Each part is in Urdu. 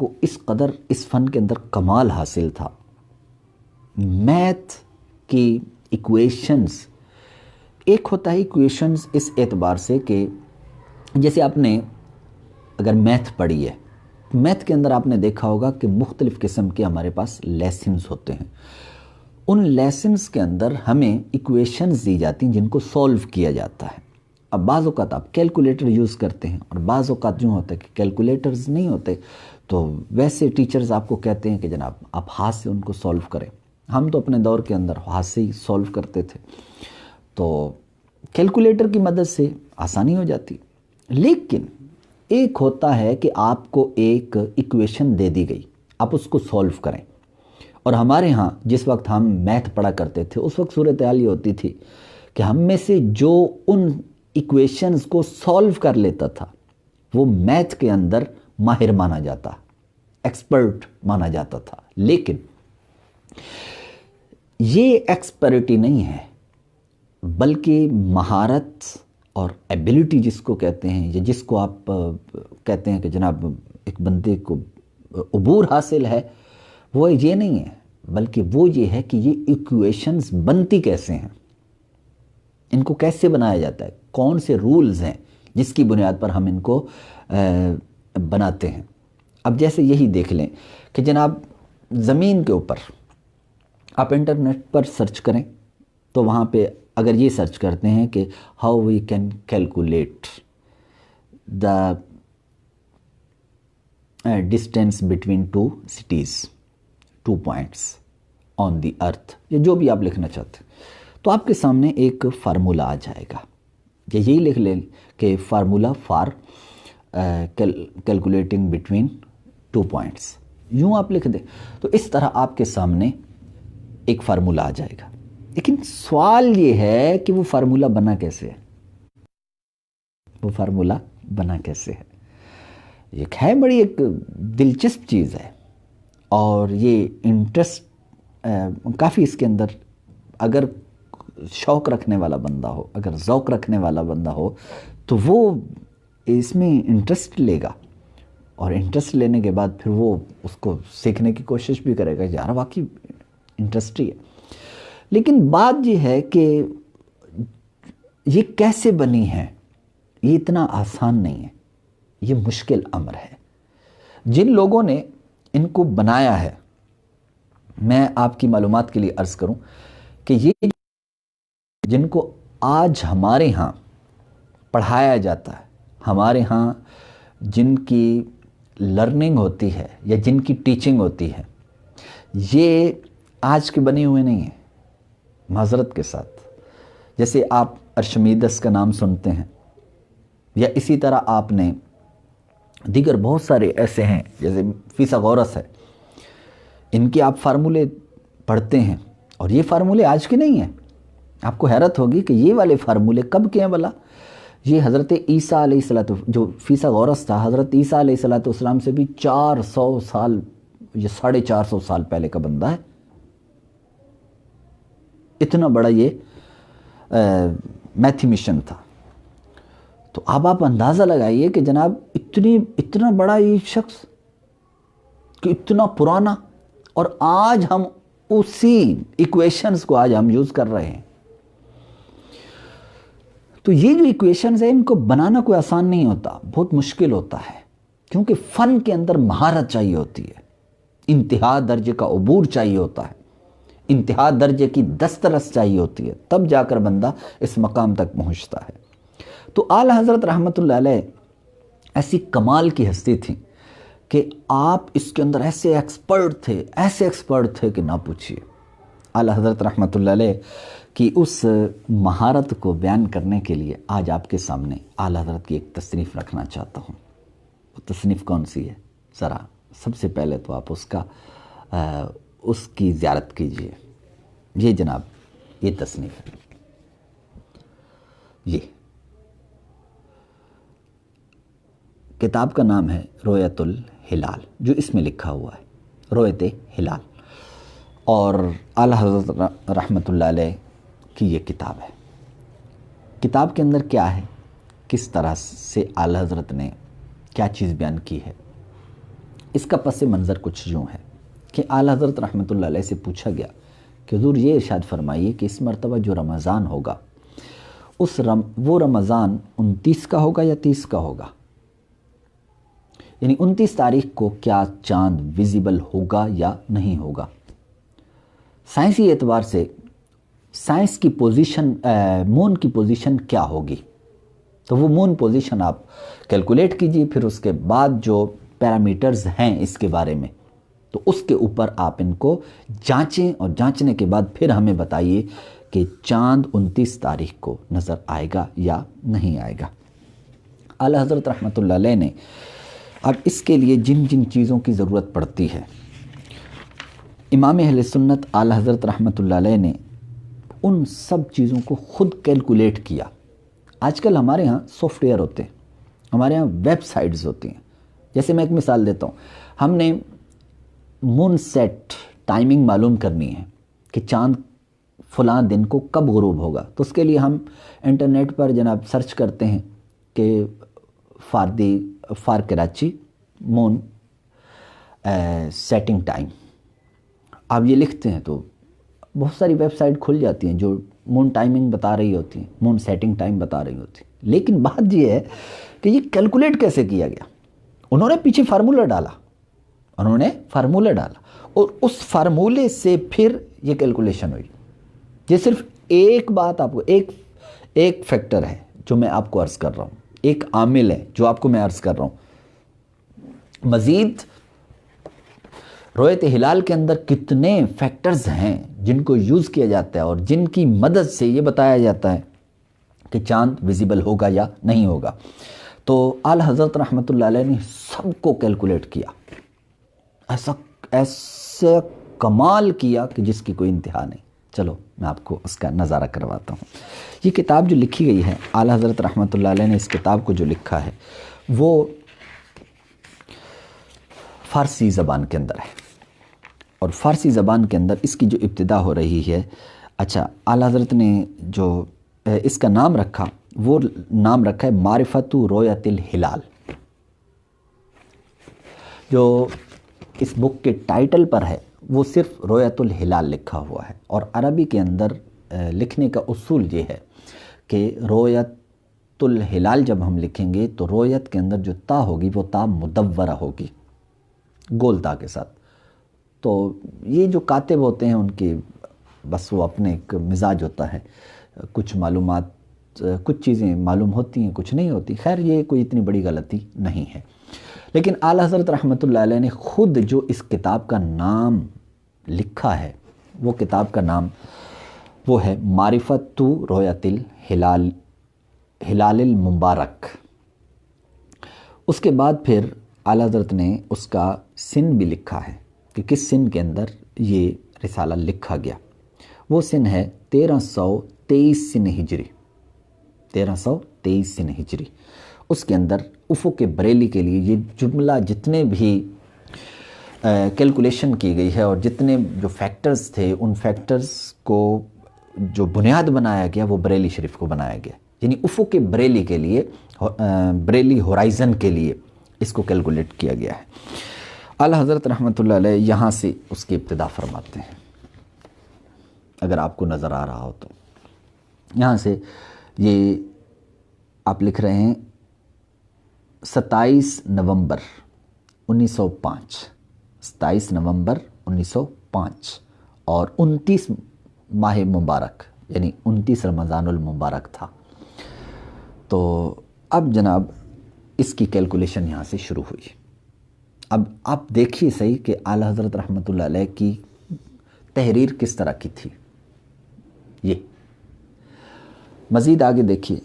کو اس قدر اس فن کے اندر کمال حاصل تھا. میتھ کی ایکویشنز، ایک ہوتا ہے ایکویشنز اس اعتبار سے کہ جیسے آپ نے اگر میتھ پڑھی ہے، میتھ کے اندر آپ نے دیکھا ہوگا کہ مختلف قسم کے ہمارے پاس لیسنز ہوتے ہیں. ان لیسنز کے اندر ہمیں ایکویشنز دی جاتی ہیں جن کو سولو کیا جاتا ہے. اب بعض اوقات آپ کیلکولیٹر یوز کرتے ہیں اور بعض اوقات جو ہوتا ہے کہ کیلکولیٹرز نہیں ہوتے، تو ویسے ٹیچرز آپ کو کہتے ہیں کہ جناب آپ ہاتھ سے ان کو سولو کریں. ہم تو اپنے دور کے اندر ہاتھ سے ہی سولو کرتے تھے، تو کیلکولیٹر کی مدد سے آسانی ہو جاتی. لیکن ایک ہوتا ہے کہ آپ کو ایک ایکویشن دے دی گئی، آپ اس کو سولو کریں. اور ہمارے ہاں جس وقت ہم میتھ پڑھا کرتے تھے اس وقت صورتحال یہ ہوتی تھی کہ ہم میں سے جو ان ایکویشنز کو سولو کر لیتا تھا وہ میتھ کے اندر ماہر مانا جاتا، ایکسپرٹ مانا جاتا تھا. لیکن یہ ایکسپرٹی نہیں ہے، بلکہ مہارت اور ایبیلٹی جس کو کہتے ہیں، یا جس کو آپ کہتے ہیں کہ جناب ایک بندے کو عبور حاصل ہے، وہ یہ نہیں ہے، بلکہ وہ یہ ہے کہ یہ ایکویشنز بنتی کیسے ہیں، ان کو کیسے بنایا جاتا ہے، کون سے رولز ہیں جس کی بنیاد پر ہم ان کو بناتے ہیں. اب جیسے یہی دیکھ لیں کہ جناب زمین کے اوپر آپ انٹرنیٹ پر سرچ کریں تو وہاں پہ اگر یہ سرچ کرتے ہیں کہ how we can calculate the distance between two cities, 2 points on the earth, یا جو بھی آپ لکھنا چاہتے ہیں، تو آپ کے سامنے ایک فارمولہ آ جائے گا. یا یہی لکھ لیں کہ formula for calculating between 2 points, یوں آپ لکھ دیں تو اس طرح آپ کے سامنے ایک فارمولہ آ جائے گا. لیکن سوال یہ ہے کہ وہ فارمولہ بنا کیسے ہے، وہ فارمولہ بنا کیسے ہے. یہ ہے بڑی ایک دلچسپ چیز ہے، اور یہ انٹرسٹ کافی اس کے اندر، اگر شوق رکھنے والا بندہ ہو، اگر ذوق رکھنے والا بندہ ہو تو وہ اس میں انٹرسٹ لے گا، اور انٹرسٹ لینے کے بعد پھر وہ اس کو سیکھنے کی کوشش بھی کرے گا. یار واقعی انٹرسٹ ہی ہے. لیکن بات یہ ہے کہ یہ کیسے بنی ہے، یہ اتنا آسان نہیں ہے، یہ مشکل امر ہے. جن لوگوں نے ان کو بنایا ہے، میں آپ کی معلومات کے لیے عرض کروں کہ یہ جن کو آج ہمارے ہاں پڑھایا جاتا ہے، ہمارے ہاں جن کی لرننگ ہوتی ہے یا جن کی ٹیچنگ ہوتی ہے، یہ آج کے بنے ہوئے نہیں ہیں. معذرت کے ساتھ، جیسے آپ ارشمیدس کا نام سنتے ہیں، یا اسی طرح آپ نے دیگر بہت سارے ایسے ہیں جیسے فیثاغورس ہے، ان کے آپ فارمولے پڑھتے ہیں، اور یہ فارمولے آج کے نہیں ہیں. آپ کو حیرت ہوگی کہ یہ والے فارمولے کب کے ہیں بھلا. یہ حضرت عیسیٰ علیہ السلام، جو فیثاغورس تھا، حضرت عیسیٰ علیہ السلام سے بھی 400 سال یا 450 سال پہلے کا بندہ ہے. اتنا بڑا یہ میتھمیشن تھا. تو اب آپ اندازہ لگائیے کہ جناب اتنا بڑا یہ شخص کہ اتنا پرانا، اور آج ہم اسی ایکویشنز کو آج ہم یوز کر رہے ہیں. تو یہ جو ایکویشنز ہیں ان کو بنانا کوئی آسان نہیں ہوتا، بہت مشکل ہوتا ہے، کیونکہ فن کے اندر مہارت چاہیے ہوتی ہے، انتہا درجے کا عبور چاہیے ہوتا ہے، انتہا درجے کی دسترس چاہیے ہوتی ہے، تب جا کر بندہ اس مقام تک پہنچتا ہے. تو اعلیٰ حضرت رحمۃ اللہ علیہ ایسی کمال کی ہستی تھی کہ آپ اس کے اندر ایسے ایکسپرٹ تھے کہ نہ پوچھیے. اعلیٰ حضرت رحمۃ اللہ علیہ کی اس مہارت کو بیان کرنے کے لیے آج آپ کے سامنے اعلیٰ حضرت کی ایک تصنیف رکھنا چاہتا ہوں. وہ تصنیف کون سی ہے؟ ذرا سب سے پہلے تو آپ اس کی زیارت کیجئے. یہ جناب یہ تصنیف ہے، یہ کتاب کا نام ہے رؤیت الہلال، جو اس میں لکھا ہوا ہے رؤیت ہلال، اور اعلیٰ حضرت رحمۃ اللہ علیہ کی یہ کتاب ہے. کتاب کے اندر کیا ہے، کس طرح سے اعلیٰ حضرت نے کیا چیز بیان کی ہے، اس کا پس منظر کچھ یوں ہے کہ اعلیٰ حضرت رحمۃ اللہ علیہ سے پوچھا گیا کہ حضور یہ ارشاد فرمائیے کہ اس مرتبہ جو رمضان ہوگا وہ رمضان 29 کا ہوگا یا 30 کا ہوگا، یعنی 29 تاریخ کو کیا چاند ویزیبل ہوگا یا نہیں ہوگا۔ سائنسی اعتبار سے سائنس کی پوزیشن، مون کی پوزیشن کیا ہوگی، تو وہ مون پوزیشن آپ کیلکولیٹ کیجئے، پھر اس کے بعد جو پیرامیٹرز ہیں اس کے بارے میں، تو اس کے اوپر آپ ان کو جانچیں، اور جانچنے کے بعد پھر ہمیں بتائیے کہ چاند 29 تاریخ کو نظر آئے گا یا نہیں آئے گا۔ اعلیٰ حضرت رحمۃ اللہ علیہ نے اب اس کے لیے جن جن چیزوں کی ضرورت پڑتی ہے، امام اہل سنت اعلیٰ حضرت رحمۃ اللہ علیہ نے ان سب چیزوں کو خود کیلکولیٹ کیا۔ آج کل ہمارے ہاں سافٹ ویئر ہوتے ہیں، ہمارے ہاں ویب سائٹس ہوتی ہیں۔ جیسے میں ایک مثال دیتا ہوں، ہم نے مون سیٹ ٹائمنگ معلوم کرنی ہے کہ چاند فلاں دن کو کب غروب ہوگا، تو اس کے لیے ہم انٹرنیٹ پر جناب سرچ کرتے ہیں کہ for Karachi moon sighting time, آپ یہ لکھتے ہیں تو بہت ساری ویب سائٹ کھل جاتی ہیں جو مون ٹائمنگ بتا رہی ہوتی ہیں، مون سیٹنگ ٹائم بتا رہی ہوتی ہیں۔ لیکن بات یہ ہے کہ یہ کیلکولیٹ کیسے کیا گیا؟ انہوں نے پیچھے فارمولہ ڈالا، اور اس فارمولے سے پھر یہ کیلکولیشن ہوئی۔ یہ صرف ایک بات آپ کو، ایک فیکٹر ہے جو میں آپ کو عرض کر رہا ہوں، ایک عامل ہے جو آپ کو میں عرض کر رہا ہوں۔ مزید رؤیت ہلال کے اندر کتنے فیکٹرز ہیں جن کو یوز کیا جاتا ہے اور جن کی مدد سے یہ بتایا جاتا ہے کہ چاند ویزیبل ہوگا یا نہیں ہوگا۔ تو اعلیٰ حضرت رحمۃ اللہ علیہ نے سب کو کیلکولیٹ کیا، ایسا کمال کیا کہ جس کی کوئی انتہا نہیں۔ چلو میں آپ کو اس کا نظارہ کرواتا ہوں۔ یہ کتاب جو لکھی گئی ہے، اعلیٰ حضرت رحمۃ اللہ علیہ نے اس کتاب کو جو لکھا ہے وہ فارسی زبان کے اندر ہے، اور فارسی زبان کے اندر اس کی جو ابتدا ہو رہی ہے، اچھا اعلیٰ حضرت نے جو اس کا نام رکھا، وہ نام رکھا ہے معرفت رؤیت الہلال۔ جو اس بک کے ٹائٹل پر ہے وہ صرف رؤیت الہلال لکھا ہوا ہے، اور عربی کے اندر لکھنے کا اصول یہ ہے کہ رؤیت الہلال جب ہم لکھیں گے تو رؤیت کے اندر جو تا ہوگی وہ تا مدورہ ہوگی، گول تا کے ساتھ۔ تو یہ جو کاتب ہوتے ہیں ان کی بس وہ اپنے ایک مزاج ہوتا ہے، کچھ معلومات، کچھ چیزیں معلوم ہوتی ہیں، کچھ نہیں ہوتی۔ خیر یہ کوئی اتنی بڑی غلطی نہیں ہے، لیکن اعلیٰ حضرت رحمۃ اللہ علیہ نے خود جو اس کتاب کا نام لکھا ہے، وہ کتاب کا نام وہ ہے معرفت رؤیت الہلال، ہلال المبارک۔ اس کے بعد پھر اعلیٰ حضرت نے اس کا سن بھی لکھا ہے کہ کس سن کے اندر یہ رسالہ لکھا گیا۔ وہ سن ہے 1323 سن ہجری، 1323 سن ہجری۔ اس کے اندر افق بریلی کے لیے یہ جملہ جتنے بھی کیلکولیشن کی گئی ہے اور جتنے جو فیکٹرز تھے، ان فیکٹرز کو جو بنیاد بنایا گیا وہ بریلی شریف کو بنایا گیا، یعنی افق بریلی کے لیے، بریلی ہورائزن کے لیے اس کو کیلکولیٹ کیا گیا ہے۔ اعلیٰ حضرت رحمۃ اللہ علیہ یہاں سے اس کی ابتدا فرماتے ہیں، اگر آپ کو نظر آ رہا ہو تو یہاں سے یہ آپ لکھ رہے ہیں 27 نومبر 1905، 27 نومبر 1905 اور 29 ماہ مبارک، یعنی 29 رمضان المبارک تھا۔ تو اب جناب اس کی کیلکولیشن یہاں سے شروع ہوئی۔ اب آپ دیکھیے صحیح کہ اعلیٰ حضرت رحمۃ اللہ علیہ کی تحریر کس طرح کی تھی۔ یہ مزید آگے دیکھیے،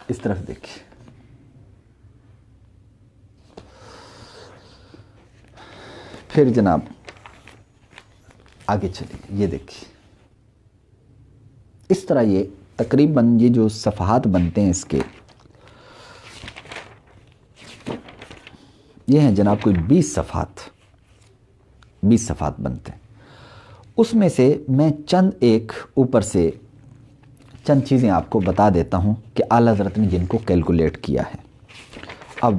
اس طرف دیکھیے، پھر جناب آگے چلیے، یہ دیکھیے اس طرح یہ تقریباً یہ جو صفحات بنتے ہیں اس کے، یہ ہیں جناب کوئی 20 صفحات بنتے ہیں۔ اس میں سے میں چند ایک اوپر سے چند چیزیں آپ کو بتا دیتا ہوں کہ اعلیٰ حضرت نے جن کو کیلکولیٹ کیا ہے۔ اب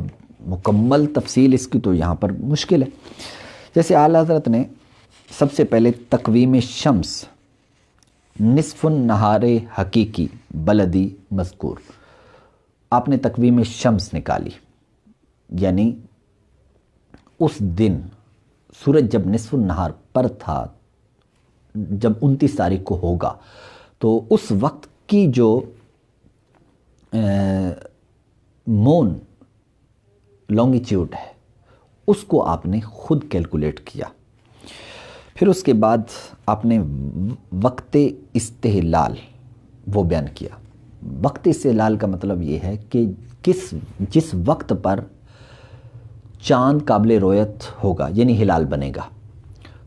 مکمل تفصیل اس کی تو یہاں پر مشکل ہے۔ جیسے اعلیٰ حضرت نے سب سے پہلے تقویم شمس نصف النہار حقیقی بلدی مذکور، آپ نے تقویم شمس نکالی، یعنی اس دن سورج جب نصف النہار پر تھا، جب 29 تاریخ کو ہوگا، تو اس وقت کی جو مون لانگیٹیوڈ ہے اس کو آپ نے خود کیلکولیٹ کیا۔ پھر اس کے بعد آپ نے وقت استحلال وہ بیان کیا۔ وقت استحلال کا مطلب یہ ہے کہ جس وقت پر چاند قابل رؤیت ہوگا، یعنی ہلال بنے گا،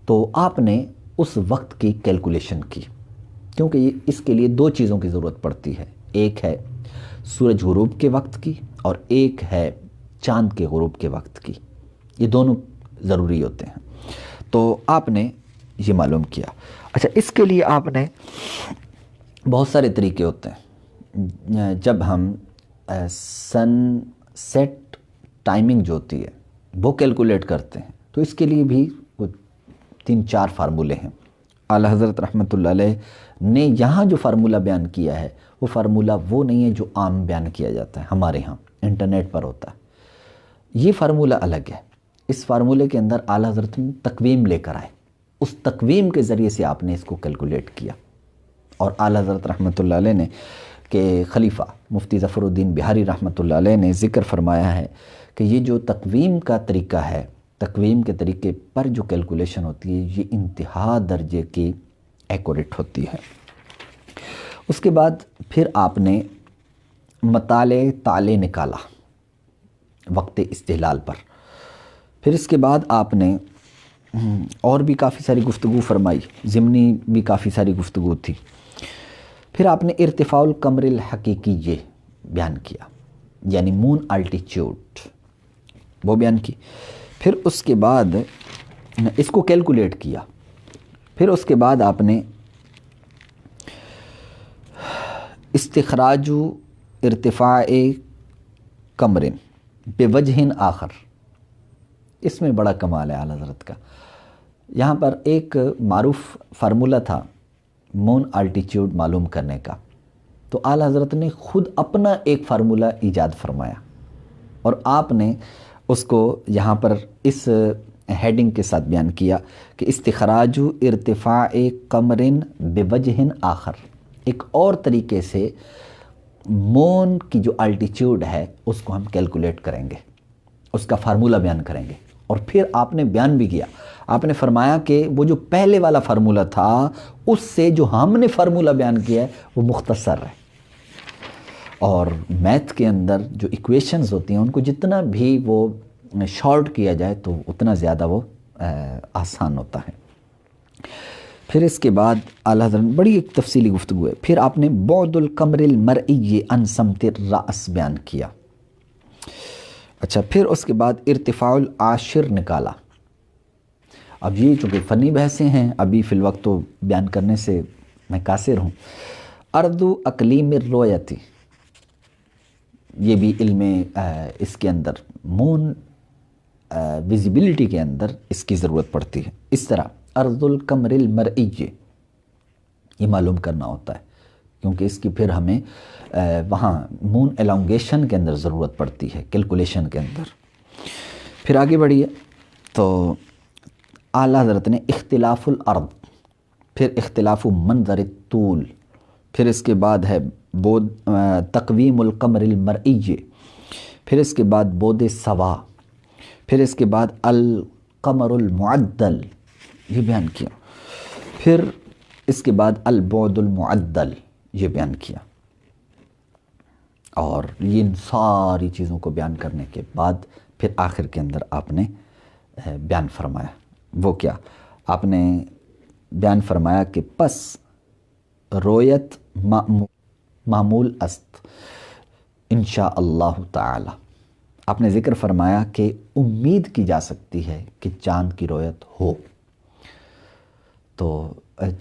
تو آپ نے اس وقت کی کیلکولیشن کی، کیونکہ اس کے لیے دو چیزوں کی ضرورت پڑتی ہے، ایک ہے سورج غروب کے وقت کی اور ایک ہے چاند کے غروب کے وقت کی، یہ دونوں ضروری ہوتے ہیں۔ تو آپ نے یہ معلوم کیا۔ اچھا، اس کے لیے آپ نے بہت سارے طریقے ہوتے ہیں۔ جب ہم سن سیٹ ٹائمنگ جو ہوتی ہے وہ کیلکولیٹ کرتے ہیں تو اس کے لیے بھی وہ 3-4 فارمولے ہیں۔ اعلیٰ حضرت رحمۃ اللہ علیہ نے یہاں جو فارمولہ بیان کیا ہے وہ فارمولہ وہ نہیں ہے جو عام بیان کیا جاتا ہے، ہمارے ہاں انٹرنیٹ پر ہوتا ہے۔ یہ فارمولہ الگ ہے۔ اس فارمولے کے اندر اعلیٰ حضرت نے تقویم لے کر آئے، اس تقویم کے ذریعے سے آپ نے اس کو کیلکولیٹ کیا۔ اور اعلیٰ حضرت رحمۃ اللہ علیہ نے کہ خلیفہ مفتی ظفر الدین بہاری رحمۃ اللہ علیہ نے ذکر فرمایا ہے کہ یہ جو تقویم کا طریقہ ہے، تقویم کے طریقے پر جو کیلکولیشن ہوتی ہے یہ انتہا درجے کی ایکوریٹ ہوتی ہے۔ اس کے بعد پھر آپ نے مطالع تالے نکالا وقت استحلال پر۔ پھر اس کے بعد آپ نے اور بھی کافی ساری گفتگو فرمائی، ضمنی بھی کافی ساری گفتگو تھی۔ پھر آپ نے ارتفاع القمر الحقیقی یہ بیان کیا، یعنی مون الٹیچیوڈ وہ بیان کی۔ پھر اس کے بعد اس کو کیلکولیٹ کیا۔ پھر اس کے بعد آپ نے استخراج ارتفاع قمر بوجہ آخر، اس میں بڑا کمال ہے اعلیٰ حضرت کا۔ یہاں پر ایک معروف فارمولہ تھا مون الٹیچیوڈ معلوم کرنے کا، تو اعلیٰ حضرت نے خود اپنا ایک فارمولہ ایجاد فرمایا اور آپ نے اس کو یہاں پر اس ہیڈنگ کے ساتھ بیان کیا کہ استخراج ارتفاع قمر بوجہ آخر، ایک اور طریقے سے مون کی جو الٹیچیوڈ ہے اس کو ہم کیلکولیٹ کریں گے، اس کا فارمولہ بیان کریں گے۔ اور پھر آپ نے بیان بھی کیا، آپ نے فرمایا کہ وہ جو پہلے والا فارمولہ تھا اس سے جو ہم نے فارمولہ بیان کیا ہے وہ مختصر ہے، اور میتھ کے اندر جو ایکویشنز ہوتی ہیں ان کو جتنا بھی وہ شارٹ کیا جائے تو اتنا زیادہ وہ آسان ہوتا ہے۔ پھر اس کے بعد اعلیٰ حضرت بڑی ایک تفصیلی گفتگو ہے۔ پھر آپ نے بعد القمر المرئی عن سمت الرأس بیان کیا۔ اچھا، پھر اس کے بعد ارتفاع العاشر نکالا۔ اب یہ چونکہ فنی بحثیں ہیں، ابھی فی الوقت تو بیان کرنے سے میں قاصر ہوں۔ ارض اقلیم الرؤیتی، یہ بھی علم اس کے اندر مون ویزیبلٹی کے اندر اس کی ضرورت پڑتی ہے۔ اس طرح ارض القمر المرئی یہ معلوم کرنا ہوتا ہے، کیونکہ اس کی پھر ہمیں وہاں مون الانگیشن کے اندر ضرورت پڑتی ہے، کیلکولیشن کے اندر۔ پھر آگے بڑھیے تو اعلیٰ حضرت نے اختلاف الارض، پھر اختلاف منظر الطول، پھر اس کے بعد ہے تقویم القمر المرئی، پھر اس کے بعد بود سوا، پھر اس کے بعد القمر المعدل یہ بیان کیا، پھر اس کے بعد البعد المعدل یہ بیان کیا۔ اور یہ ان ساری چیزوں کو بیان کرنے کے بعد پھر آخر کے اندر آپ نے بیان فرمایا، وہ کیا؟ آپ نے بیان فرمایا کہ پس رویت معمول است انشاء اللہ تعالی۔ آپ نے ذکر فرمایا کہ امید کی جا سکتی ہے کہ چاند کی رویت ہو۔ تو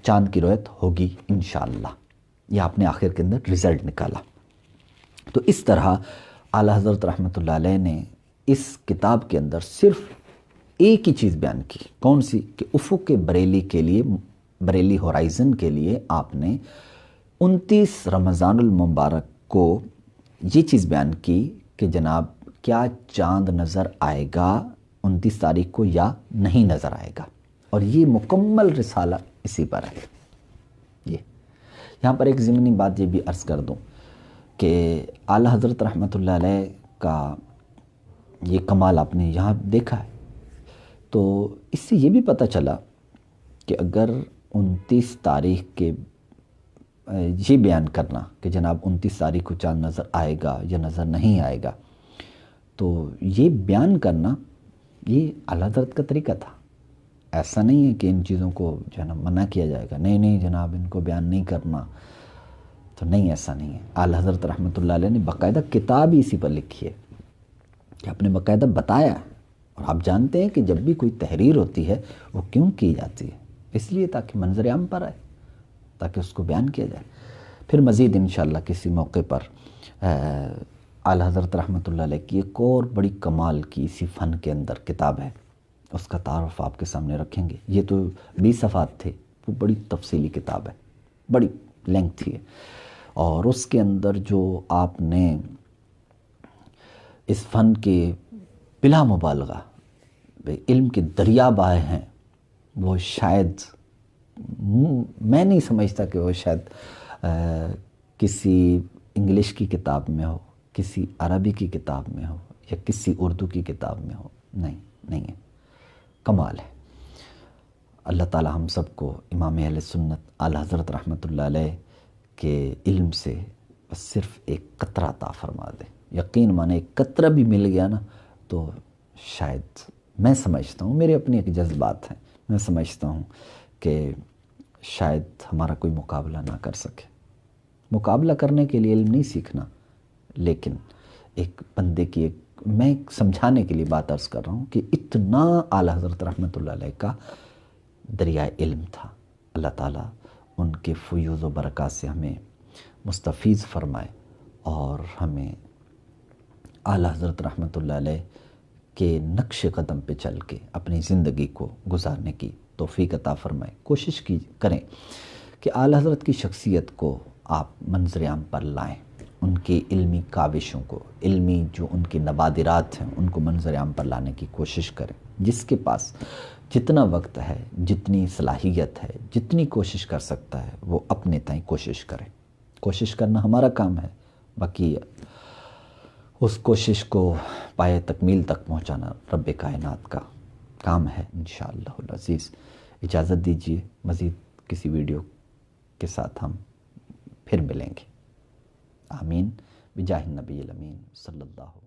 چاند کی رویت ہوگی انشاءاللہ. یہ آپ نے آخر کے اندر رزلٹ نکالا. تو اس طرح اعلیٰ حضرت رحمۃ اللہ علیہ نے اس کتاب کے اندر صرف ایک ہی چیز بیان کی. کون سی؟ کہ افق بریلی کے لیے، بریلی ہورائزن کے لیے آپ نے 29 رمضان المبارک کو یہ چیز بیان کی کہ جناب کیا چاند نظر آئے گا 29 تاریخ کو یا نہیں نظر آئے گا. اور یہ مکمل رسالہ اسی پر ہے. یہاں پر ایک ضمنی بات یہ بھی عرض کر دوں کہ اعلیٰ حضرت رحمۃ اللہ علیہ کا یہ کمال آپ نے یہاں دیکھا ہے. تو اس سے یہ بھی پتہ چلا کہ اگر 29 تاریخ کے یہ بیان کرنا کہ جناب 29 تاریخ کو چاند نظر آئے گا یا نظر نہیں آئے گا، تو یہ بیان کرنا یہ اعلیٰ حضرت کا طریقہ تھا. ایسا نہیں ہے کہ ان چیزوں کو جو ہے نا منع کیا جائے گا، نہیں جناب ان کو بیان نہیں کرنا. تو نہیں، ایسا نہیں ہے. اعلیٰ حضرت رحمۃ اللہ علیہ نے باقاعدہ کتاب ہی اسی پر لکھی ہے کہ آپ نے باقاعدہ بتایا ہے. اور آپ جانتے ہیں کہ جب بھی کوئی تحریر ہوتی ہے وہ کیوں کی جاتی ہے؟ اس لیے تاکہ منظر عام پر آئے، تاکہ اس کو بیان کیا جائے. پھر مزید انشاءاللہ کسی موقع پر اعلیٰ حضرت رحمۃ اللہ علیہ کی ایک اور بڑی کمال کی اسی فن کے اندر کتاب ہے، اس کا تعارف آپ کے سامنے رکھیں گے. یہ تو 20 صفحات تھے، وہ بڑی تفصیلی کتاب ہے، بڑی لینگتھی ہے. اور اس کے اندر جو آپ نے اس فن کے بلا مبالغہ علم کے دریا بہائے ہیں، وہ شاید میں نہیں سمجھتا کہ وہ شاید کسی انگلش کی کتاب میں ہو، کسی عربی کی کتاب میں ہو یا کسی اردو کی کتاب میں ہو. نہیں ہے. کمال ہے. اللہ تعالی ہم سب کو امام اہل سنت اعلیٰ حضرت رحمۃ اللہ علیہ کے علم سے بس صرف ایک قطرہ عطا فرما دے. یقین مانے ایک قطرہ بھی مل گیا نا تو شاید، میں سمجھتا ہوں، میرے اپنے ایک جذبات ہیں، میں سمجھتا ہوں کہ شاید ہمارا کوئی مقابلہ نہ کر سکے. مقابلہ کرنے کے لیے علم نہیں سیکھنا، لیکن ایک بندے کی میں سمجھانے کے لیے بات عرض کر رہا ہوں کہ اتنا اعلیٰ حضرت رحمۃ اللہ علیہ کا دریائے علم تھا. اللہ تعالیٰ ان کے فیوض و برکات سے ہمیں مستفیض فرمائے اور ہمیں اعلیٰ حضرت رحمۃ اللہ علیہ کے نقش قدم پہ چل کے اپنی زندگی کو گزارنے کی توفیق عطا فرمائے. کوشش کریں کہ اعلیٰ حضرت کی شخصیت کو آپ منظر عام پر لائیں، ان کی علمی کاوشوں کو، علمی جو ان کی نوادرات ہیں ان کو منظر عام پر لانے کی کوشش کریں. جس کے پاس جتنا وقت ہے، جتنی صلاحیت ہے، جتنی کوشش کر سکتا ہے، وہ اپنے تئیں کوشش کریں. کوشش کرنا ہمارا کام ہے، باقی اس کوشش کو پائے تکمیل تک پہنچانا رب کائنات کا کام ہے انشاءاللہ العزیز. اجازت دیجیے، مزید کسی ویڈیو کے ساتھ ہم پھر ملیں گے. آمین بجاہ النبی الامین صلی اللہ علیہ وسلم.